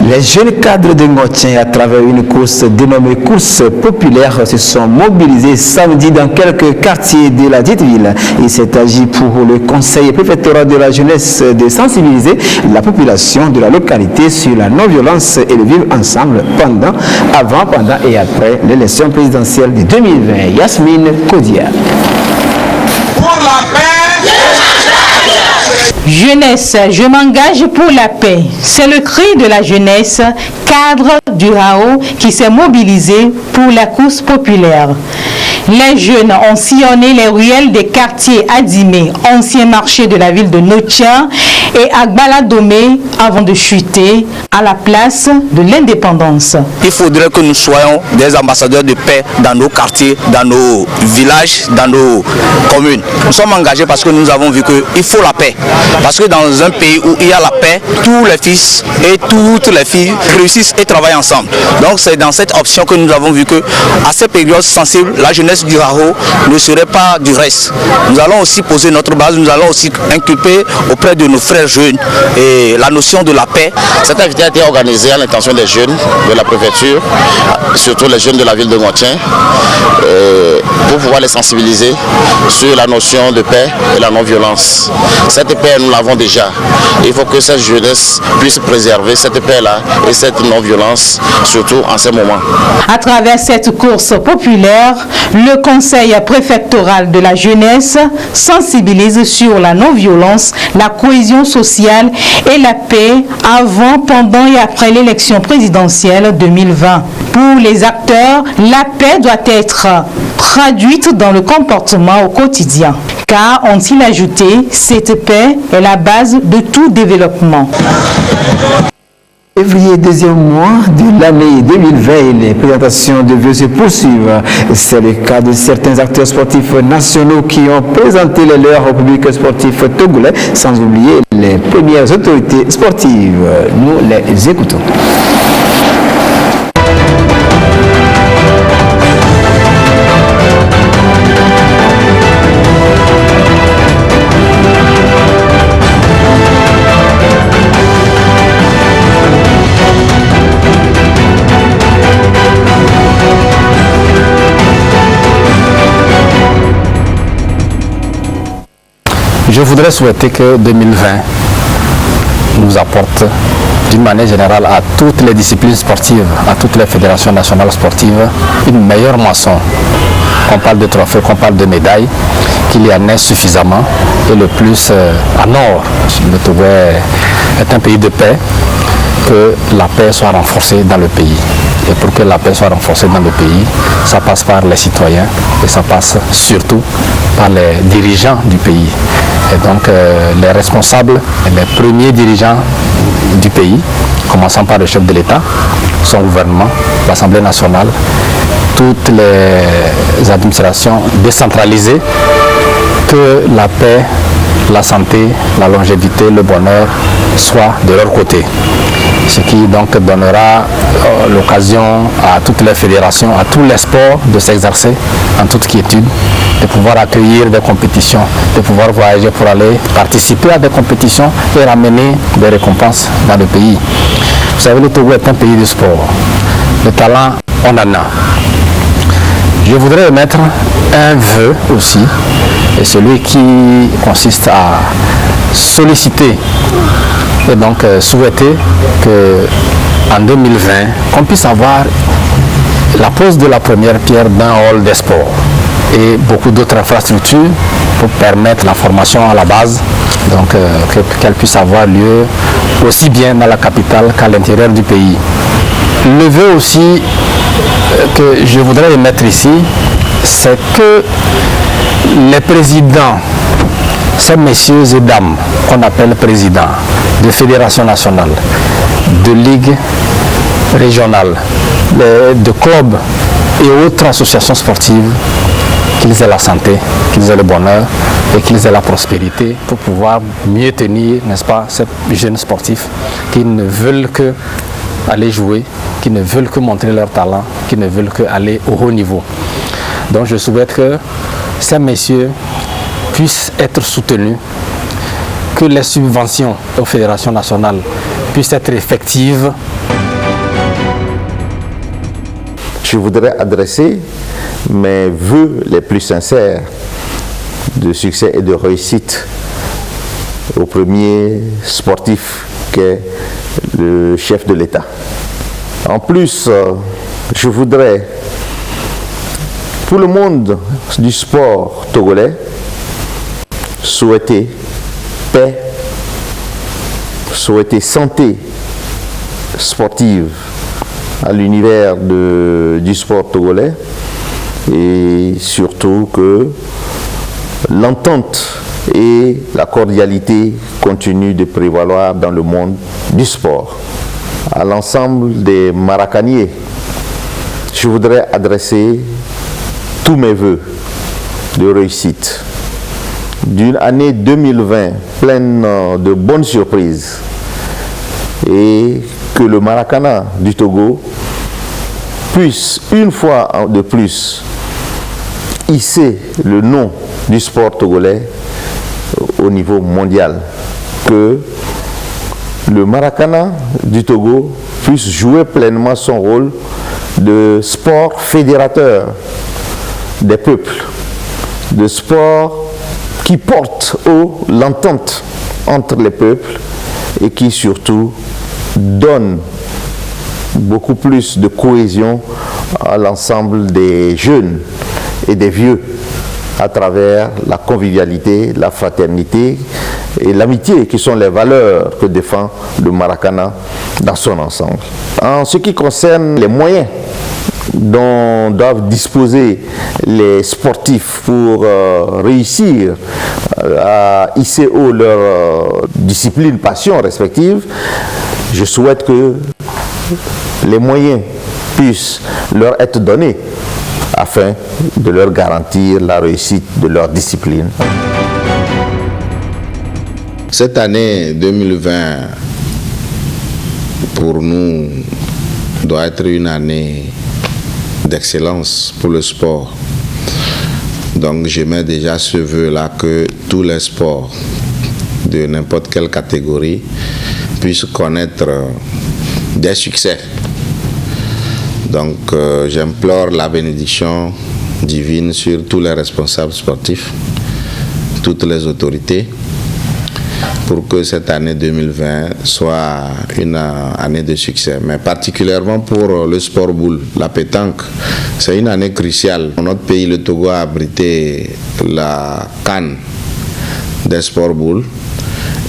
Les jeunes cadres de Ngotien, à travers une course dénommée Course populaire, se sont mobilisés samedi dans quelques quartiers de la dite ville. Il s'est agi pour le conseil préfectoral de la jeunesse de sensibiliser la population de la localité sur la non-violence et le vivre ensemble avant, pendant et après l'élection présidentielle de 2020. Yasmine Kodia. Pour la paix. Jeunesse, je m'engage pour la paix. C'est le cri de la jeunesse, cadre du RAO, qui s'est mobilisé pour la course populaire. Les jeunes ont sillonné les ruelles des quartiers Adimé, ancien marché de la ville de Notia, et Agbala-Domé avant de chuter à la place de l'indépendance. Il faudrait que nous soyons des ambassadeurs de paix dans nos quartiers, dans nos villages, dans nos communes. Nous sommes engagés parce que nous avons vu qu'il faut la paix. Parce que dans un pays où il y a la paix, tous les fils et toutes les filles réussissent et travaillent ensemble. Donc c'est dans cette option que nous avons vu que à ces périodes sensibles, la jeunesse du Raho ne serait pas du reste. Nous allons aussi poser notre base, nous allons aussi inculper auprès de nos frères jeunes et la notion de la paix. Cette activité a été organisée à l'intention des jeunes de la préfecture, surtout les jeunes de la ville de Ngontien, pour pouvoir les sensibiliser sur la notion de paix et la non-violence. Cette paix, nous l'avons déjà. Il faut que cette jeunesse puisse préserver cette paix-là et cette non-violence, surtout en ces moments. À travers cette course populaire, le conseil préfectoral de la jeunesse sensibilise sur la non-violence, la cohésion sociale et la paix avant, pendant et après l'élection présidentielle 2020. Pour les acteurs, la paix doit être traduite dans le comportement au quotidien. Car, ont-ils ajouté, cette paix est la base de tout développement. Février, deuxième mois de l'année 2020, les présentations de vœux se poursuivent. C'est le cas de certains acteurs sportifs nationaux qui ont présenté les leurs au public sportif togolais, sans oublier les premières autorités sportives. Nous les écoutons. Je voudrais souhaiter que 2020 nous apporte d'une manière générale à toutes les disciplines sportives, à toutes les fédérations nationales sportives, une meilleure moisson. Qu'on parle de trophées, qu'on parle de médailles, qu'il y en ait suffisamment et le plus à nord. Le Togo est un pays de paix, que la paix soit renforcée dans le pays. Et pour que la paix soit renforcée dans le pays, ça passe par les citoyens et ça passe surtout par les dirigeants du pays. Et donc les responsables, les premiers dirigeants du pays, commençant par le chef de l'État, son gouvernement, l'Assemblée nationale, toutes les administrations décentralisées, que la paix, la santé, la longévité, le bonheur soient de leur côté. Ce qui donc donnera l'occasion à toutes les fédérations, à tous les sports de s'exercer en toute quiétude, de pouvoir accueillir des compétitions, de pouvoir voyager pour aller participer à des compétitions et ramener des récompenses dans le pays. Vous savez, le Togo est un pays de sport. Le talent, on en a. Je voudrais émettre un vœu aussi, et celui qui consiste à solliciter et donc souhaiter qu'en 2020, qu'on puisse avoir la pose de la première pierre d'un hall des sports et beaucoup d'autres infrastructures pour permettre la formation à la base, donc qu'elle puisse avoir lieu aussi bien dans la capitale qu'à l'intérieur du pays. Le vœu aussi que je voudrais émettre ici, c'est que les présidents, ces messieurs et dames qu'on appelle présidents de fédérations nationales, de ligues régionales, de clubs et autres associations sportives, qu'ils aient la santé, qu'ils aient le bonheur et qu'ils aient la prospérité pour pouvoir mieux tenir, n'est-ce pas, ces jeunes sportifs qui ne veulent que aller jouer, qui ne veulent que montrer leur talent, qui ne veulent que aller au haut niveau. Donc je souhaite que ces messieurs puissent être soutenus, que les subventions aux fédérations nationales puissent être effectives. Je voudrais adresser mes vœux les plus sincères de succès et de réussite au premier sportif qu'est le chef de l'État. En plus, je voudrais, pour le monde du sport togolais, souhaiter paix, souhaiter santé sportive à l'univers du sport togolais et surtout que l'entente et la cordialité continuent de prévaloir dans le monde du sport. À l'ensemble des Maracaniers, je voudrais adresser tous mes voeux de réussite d'une année 2020 pleine de bonnes surprises et que le Maracana du Togo puisse une fois de plus hisser le nom du sport togolais au niveau mondial, que le Maracana du Togo puisse jouer pleinement son rôle de sport fédérateur des peuples, de sport qui porte haut l'entente entre les peuples et qui surtout donne beaucoup plus de cohésion à l'ensemble des jeunes et des vieux à travers la convivialité, la fraternité et l'amitié qui sont les valeurs que défend le Maracana dans son ensemble. En ce qui concerne les moyens dont doivent disposer les sportifs pour réussir à hisser haut leur discipline, passion respective, je souhaite que les moyens puissent leur être donnés afin de leur garantir la réussite de leur discipline. Cette année 2020, pour nous, doit être une année d'excellence pour le sport. Donc je mets déjà ce vœu-là que tous les sports de n'importe quelle catégorie puissent connaître des succès. Donc j'implore la bénédiction divine sur tous les responsables sportifs, toutes les autorités, pour que cette année 2020 soit une année de succès. Mais particulièrement pour le sport boule, la pétanque, c'est une année cruciale. Notre pays, le Togo, a abrité la CAN des sports boules.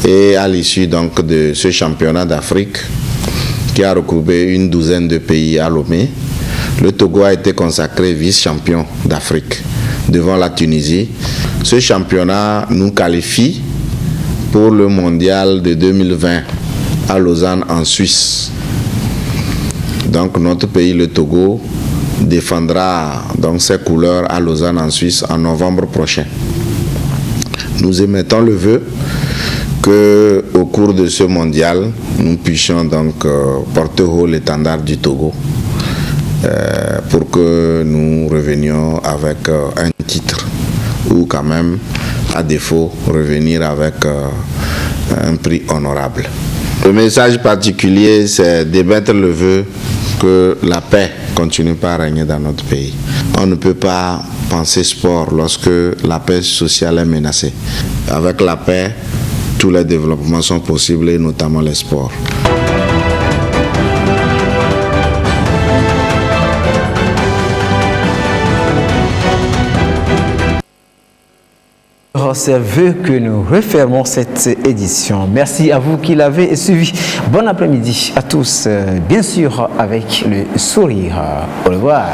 Et à l'issue donc de ce championnat d'Afrique, qui a regroupé une douzaine de pays à Lomé, le Togo a été consacré vice-champion d'Afrique devant la Tunisie. Ce championnat nous qualifie pour le mondial de 2020 à Lausanne en Suisse. Donc notre pays, le Togo, défendra donc ses couleurs à Lausanne en Suisse en novembre prochain. Nous émettons le vœu que au cours de ce mondial, nous puissions donc porter haut l'étendard du Togo pour que nous revenions avec un titre ou quand même, à défaut, revenir avec un prix honorable. Le message particulier, c'est d'émettre le vœu que la paix continue à régner dans notre pays. On ne peut pas penser sport lorsque la paix sociale est menacée. Avec la paix, tous les développements sont possibles, et notamment les sports. C'est vœu que nous refermons cette édition. Merci à vous qui l'avez suivi. Bon après-midi à tous, bien sûr avec le sourire. Au revoir.